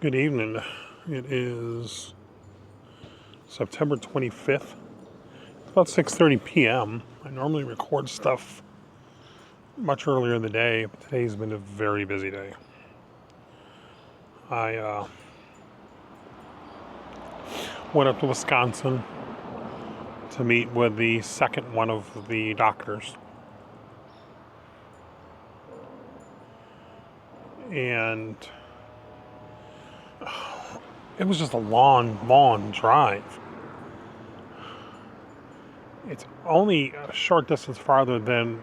Good evening. It is September 25th. It's about 6:30 p.m. I normally record stuff much earlier in the day, but today's been a very busy day. I went up to Wisconsin to meet with the second one of the doctors. And it was just a long, long drive. It's only a short distance farther than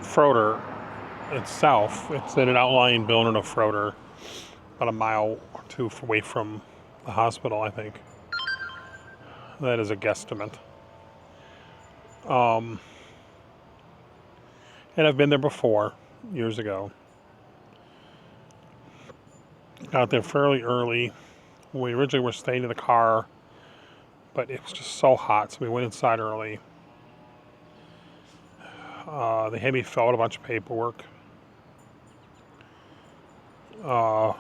Froder itself. It's in an outlying building of Froder, about a mile or two away from the hospital, I think. That is a guesstimate. And I've been there before, years ago. Got there fairly early. We originally were staying in the car, but it was just so hot, so we went inside early. They had me fill out a bunch of paperwork. Because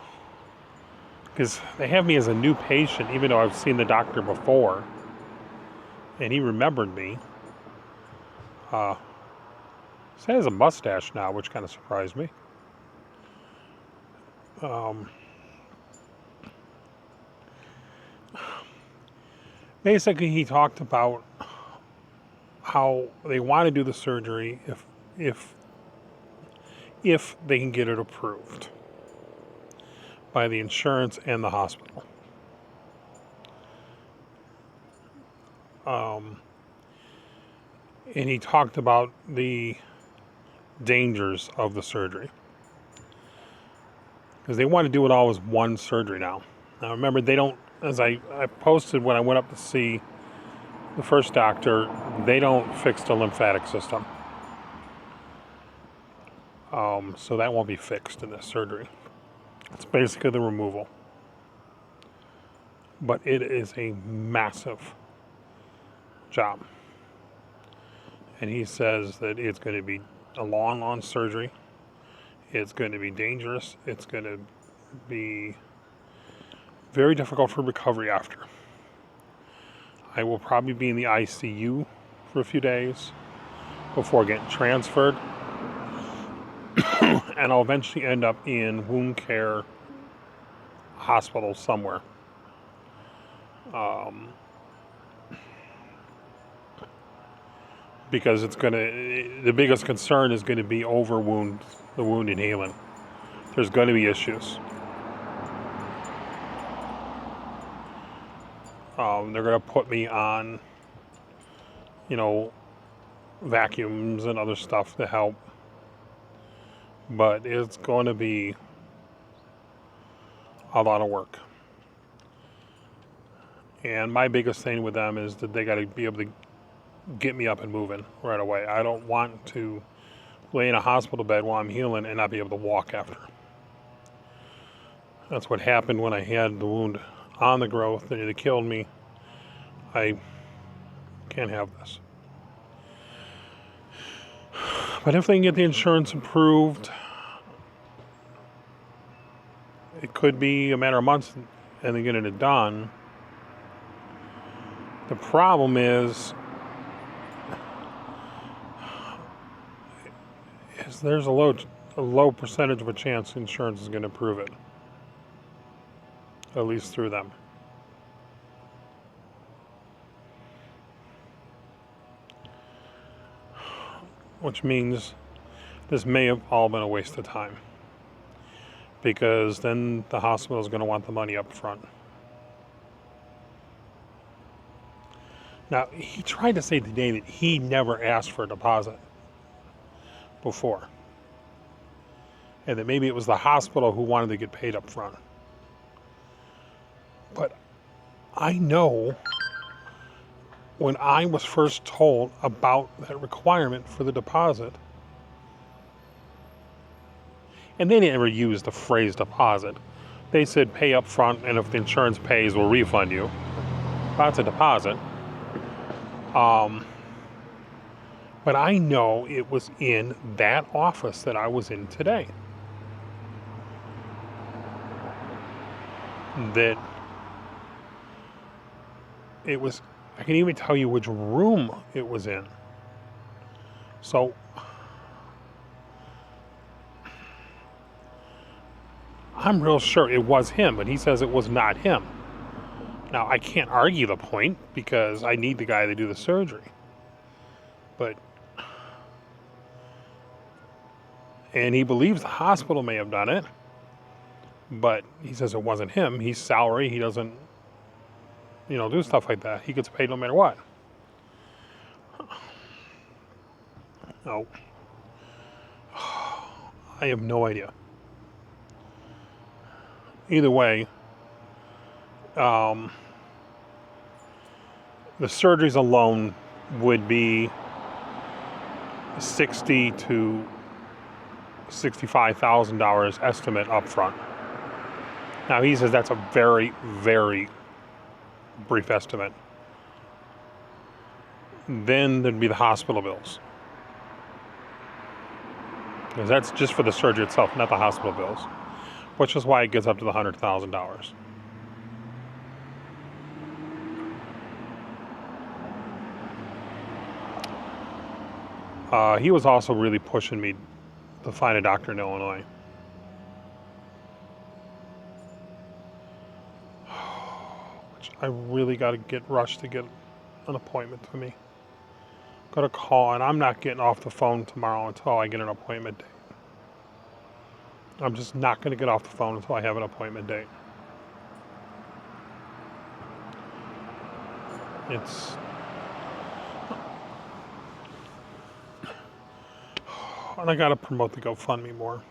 they have me as a new patient, even though I've seen the doctor before. And he remembered me. He has a mustache now, which kind of surprised me. Basically, he talked about how they want to do the surgery if they can get it approved by the insurance and the hospital. And he talked about the dangers of the surgery, because they want to do it all as one surgery now. Now remember, they don't, as I posted when I went up to see the first doctor, they don't fix the lymphatic system. So that won't be fixed in this surgery. It's basically the removal. But it is a massive job. And he says that it's going to be a long, long surgery. It's going to be dangerous. It's going to be very difficult for recovery after. I will probably be in the ICU for a few days before getting transferred. And I'll eventually end up in wound care hospital somewhere. Because the biggest concern is going to be the wound and healing. There's going to be issues. They're going to put me on, vacuums and other stuff to help. But it's going to be a lot of work. And my biggest thing with them is that they got to be able to get me up and moving right away. I don't want to lay in a hospital bed while I'm healing and not be able to walk after. That's what happened when I had the wound on the growth and it killed me. I can't have this. But if they can get the insurance approved, it could be a matter of months and then getting it done. The problem is there's a low percentage of a chance insurance is going to approve it, at least through them. Which means this may have all been a waste of time, because then the hospital is going to want the money up front. Now, he tried to say today that he never asked for a deposit before, and that maybe it was the hospital who wanted to get paid up front. But I know when I was first told about that requirement for the deposit, and they never used the phrase deposit. They said pay up front, and if the insurance pays, we'll refund you. That's a deposit. But I know it was in that office that I was in today. that it was, I can even tell you which room it was in. So I'm real sure it was him, but he says it was not him. Now, I can't argue the point because I need the guy to do the surgery. But, and he believes the hospital may have done it, but he says it wasn't him. He's salary. He doesn't, do stuff like that. He gets paid no matter what. No. I have no idea. Either way, the surgeries alone would be $60,000 to $65,000 estimate up front. Now he says that's a very, very brief estimate. Then there'd be the hospital bills. Because that's just for the surgery itself, not the hospital bills. Which is why it gets up to the $100,000. He was also really pushing me to find a doctor in Illinois. Which I really got to get rushed to get an appointment for me. Got a call, and I'm not getting off the phone tomorrow until I get an appointment date. I'm just not going to get off the phone until I have an appointment date. And I got to promote the GoFundMe more.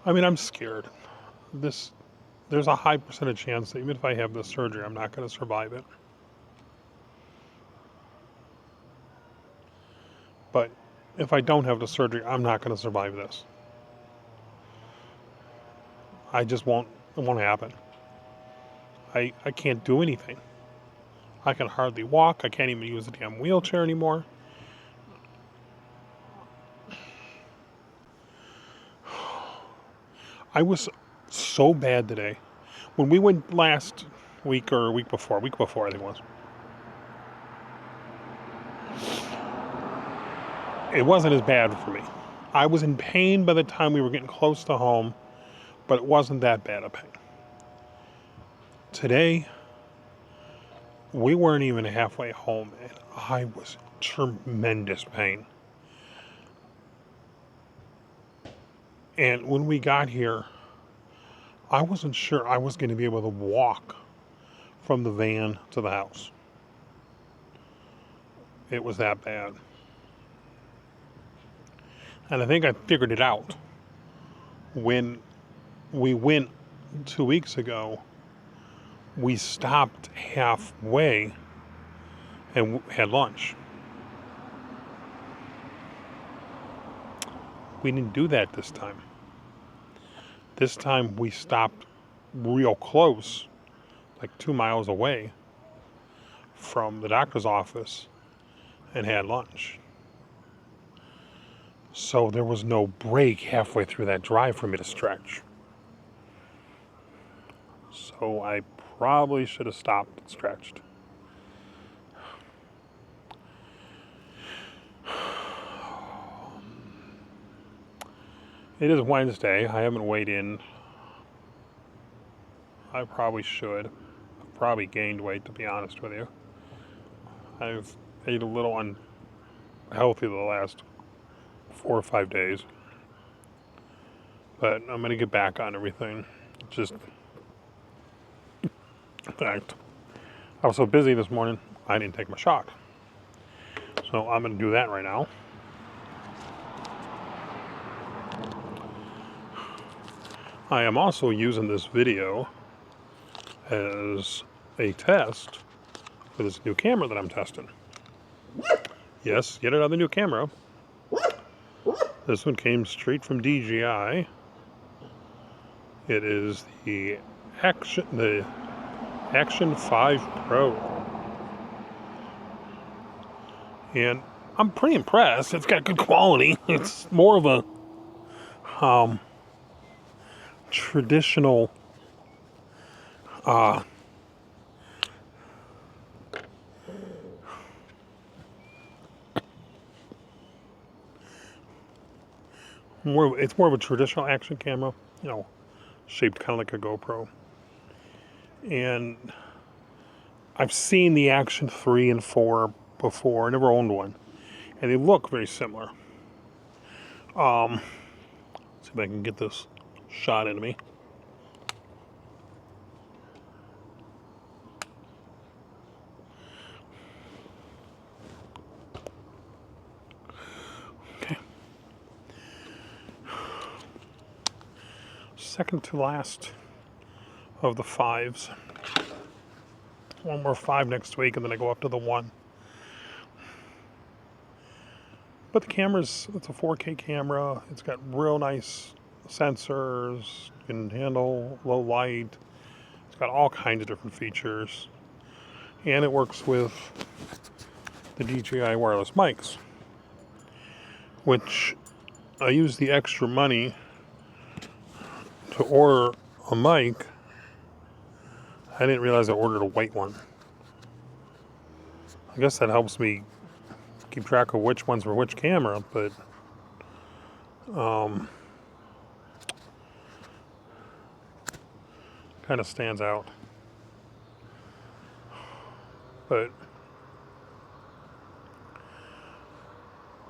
I mean, I'm scared. There's a high percentage chance that even if I have this surgery, I'm not going to survive it. But if I don't have the surgery, I'm not going to survive this. It won't happen. I can't do anything. I can hardly walk. I can't even use the damn wheelchair anymore. I was so bad today. When we went last week or week before I think it was. It wasn't as bad for me. I was in pain by the time we were getting close to home, but it wasn't that bad of pain. Today, we weren't even halfway home, and I was in tremendous pain. And when we got here, I wasn't sure I was going to be able to walk from the van to the house. It was that bad. And I think I figured it out when we went 2 weeks ago. We stopped halfway and had lunch. We didn't do that this time. This time we stopped real close, like 2 miles away from the doctor's office, and had lunch. So there was no break halfway through that drive for me to stretch. So I probably should have stopped and stretched. It is Wednesday. I haven't weighed in. I probably should. I've probably gained weight, to be honest with you. I've ate a little unhealthy the last 4 or 5 days. But I'm going to get back on everything. Just, in fact, I was so busy this morning, I didn't take my shot. So I'm going to do that right now. I am also using this video as a test for this new camera that I'm testing. Yes, yet another new camera. This one came straight from DJI. It is the Action 5 Pro. And I'm pretty impressed. It's got good quality. It's more of a traditional it's more of a traditional action camera, shaped kind of like a GoPro. And I've seen the Action 3 and 4 before. I never owned one. And they look very similar. Let's see if I can get this shot into me. Okay. Second to last of the 5s. One more 5 next week, and then I go up to the 1. But the camera's, it's a 4K camera. It's got real nice sensors. You can handle low light. It's got all kinds of different features. And it works with the DJI wireless mics, which I used the extra money to order a mic. I didn't realize I ordered a white one. I guess that helps me keep track of which ones were which camera, but kind of stands out. But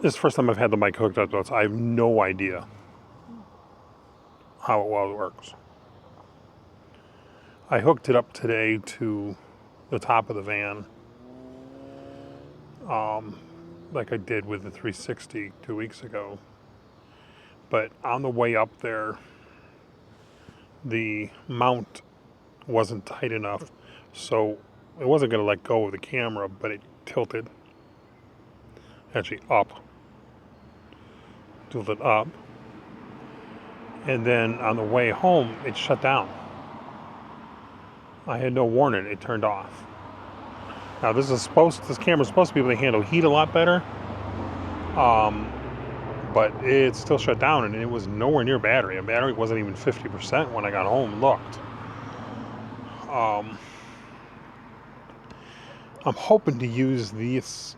this is the first time I've had the mic hooked up, so I have no idea how well it works. I hooked it up today to the top of the van, like I did with the 360 2 weeks ago. But on the way up there, the mount wasn't tight enough, so it wasn't going to let go of the camera, but it tilted, actually tilted up, and then on the way home, it shut down. I had no warning, it turned off. Now this camera's supposed to be able to handle heat a lot better, but it still shut down, and it was nowhere near battery. The battery wasn't even 50% when I got home and looked. I'm hoping to use this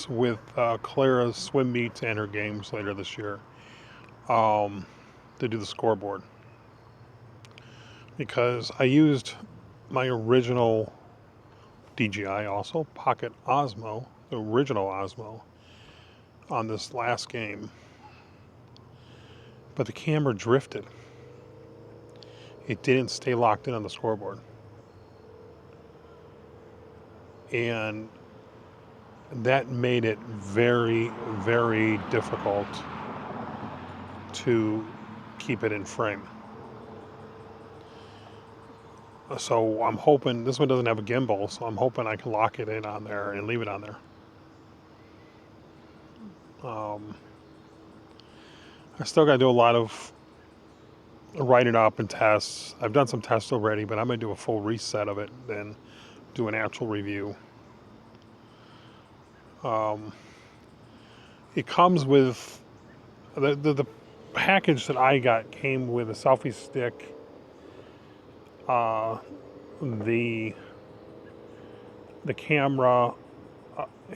with Clara's swim meets and her games later this year, to do the scoreboard. Because I used my original DJI also, Pocket Osmo, the original Osmo, on this last game. But the camera drifted. It didn't stay locked in on the scoreboard. And that made it very, very difficult to keep it in frame. So I'm hoping, this one doesn't have a gimbal, so I'm hoping I can lock it in on there and leave it on there. I still got to do a lot of writing up and tests. I've done some tests already, but I'm going to do a full reset of it and do an actual review. It comes with, the package that I got came with a selfie stick, the camera,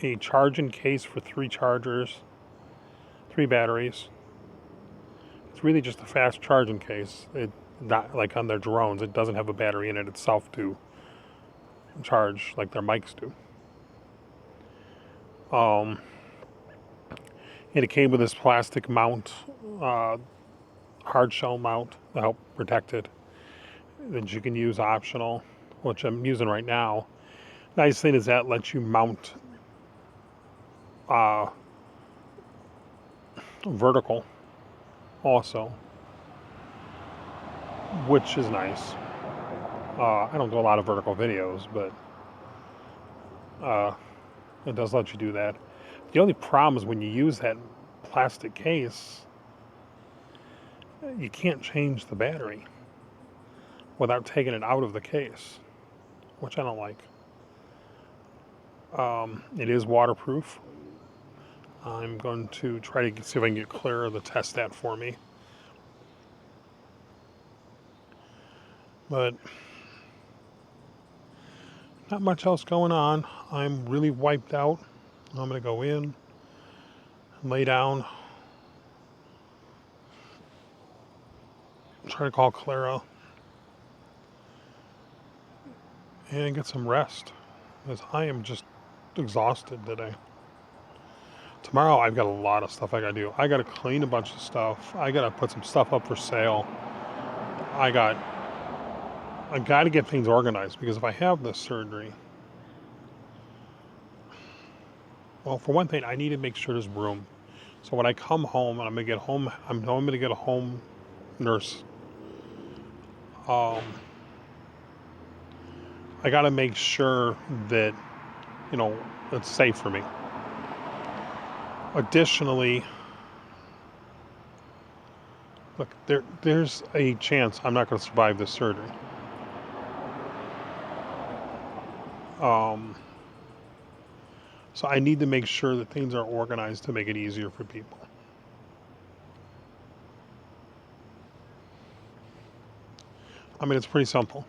a charging case for 3 chargers, 3 batteries. It's really just a fast charging case. It not like on their drones. It doesn't have a battery in it itself to charge like their mics do. And it came with this plastic mount, hard shell mount to help protect it, that you can use optional, which I'm using right now. Nice thing is that lets you mount vertical also, which is nice. I don't do a lot of vertical videos, but it does let you do that. The only problem is when you use that plastic case, you can't change the battery without taking it out of the case, which I don't like. It is waterproof. I'm going to try to see if I can get Clara to test that for me But not much else going on. I'm really wiped out. I'm going to go in, lay down, try to call Clara, and get some rest. Because I am just exhausted today. Tomorrow I've got a lot of stuff I gotta do. I gotta clean a bunch of stuff. I gotta put some stuff up for sale. I gotta get things organized because if I have this surgery, well, for one thing, I need to make sure there's room. So when I come home and I'm gonna get a home nurse. I gotta make sure that, it's safe for me. Additionally, look, there's a chance I'm not going to survive this surgery. So I need to make sure that things are organized to make it easier for people. I mean, it's pretty simple.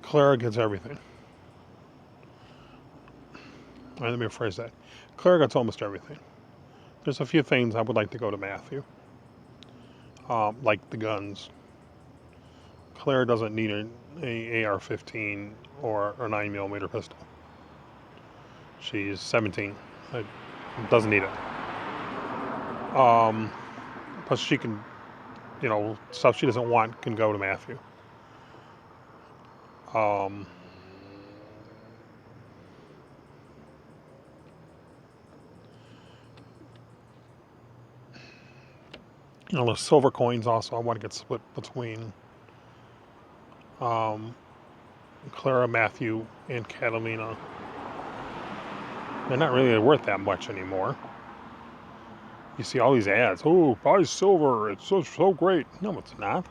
Clara gets everything. All right, let me rephrase that. Clara gets almost everything. There's a few things I would like to go to Matthew, like the guns. Claire doesn't need an AR-15 or a 9mm pistol. She's 17. Doesn't need it. Plus she can, stuff she doesn't want can go to Matthew. The silver coins also I want to get split between Clara, Matthew, and Catalina. They're not really worth that much anymore. You see all these ads. Oh, buy silver. It's so great. No, it's not.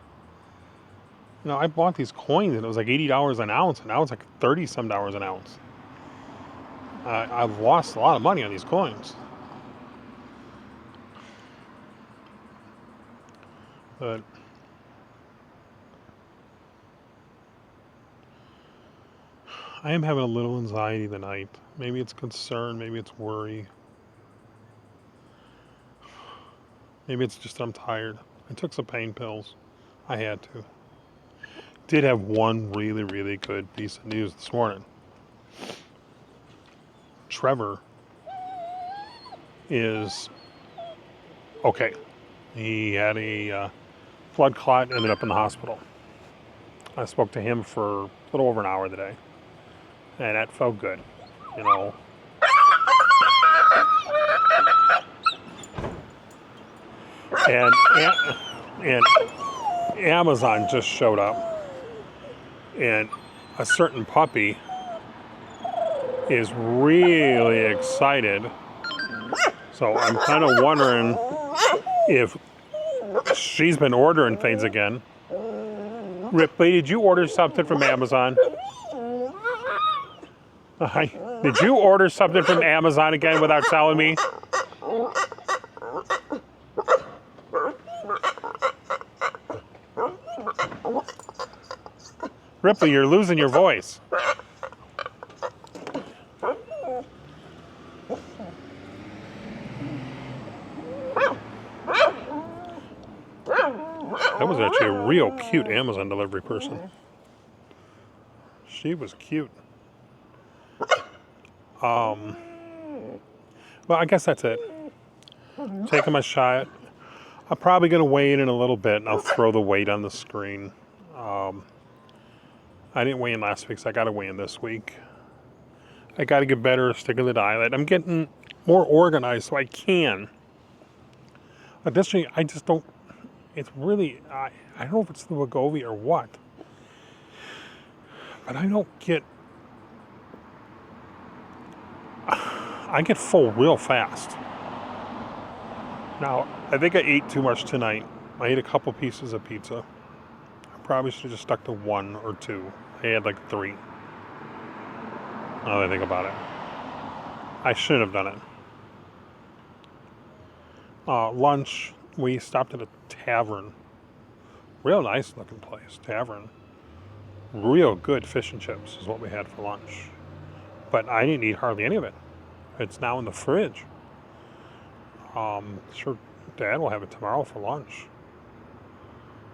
I bought these coins and it was like $80 an ounce, and now it's like $30-some an ounce. I've lost a lot of money on these coins. But I am having a little anxiety tonight. Maybe it's concern, maybe it's worry. Maybe it's just that I'm tired. I took some pain pills. I had to. Did have one really, really good piece of news this morning. Trevor is okay. He had a blood clot, ended up in the hospital. I spoke to him for a little over an hour today, and that felt good, And Amazon just showed up, and a certain puppy is really excited. So I'm kind of wondering if she's been ordering things again. Ripley, did you order something from Amazon? Did you order something from Amazon again without telling me? Ripley, you're losing your voice. That was actually a real cute Amazon delivery person. She was cute. Well, I guess that's it. Taking my shot. I'm probably going to weigh in a little bit, and I'll throw the weight on the screen. I didn't weigh in last week, so I got to weigh in this week. I got to get better at sticking to the diet. I'm getting more organized so I can. Additionally, I just don't. It's really, I don't know if it's the Wegovy or what, but I get full real fast. Now, I think I ate too much tonight. I ate a couple pieces of pizza. I probably should have just stuck to 1 or 2. I had like 3. Now that I think about it. I shouldn't have done it. Lunch, we stopped at a tavern Real nice looking place, tavern. Real good fish and chips is what we had for lunch. But I didn't eat hardly any of it. It's now in the fridge. Sure, Dad will have it tomorrow for lunch.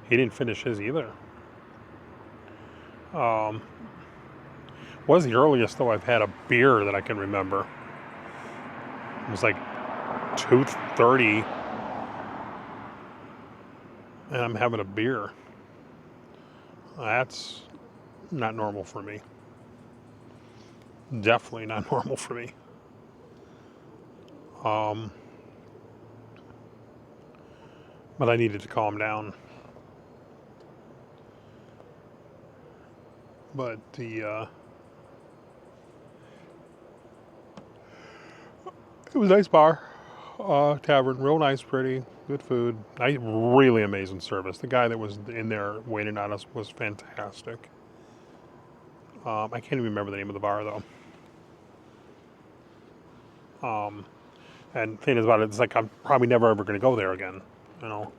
He didn't finish his either. Was the earliest though I've had a beer that I can remember. It was like 2:30, and I'm having a beer. That's not normal for me. Definitely not normal for me. But I needed to calm down. But it was a nice bar, tavern, real nice, pretty, good food, really amazing service. The guy that was in there waiting on us was fantastic. I can't even remember the name of the bar though. And the thing is about it, it's like I'm probably never ever going to go there again, you know.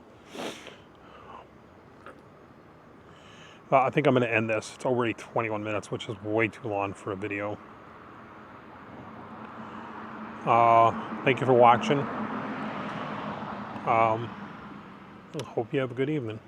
I think I'm going to end this. It's already 21 minutes, which is way too long for a video. Thank you for watching. I hope you have a good evening.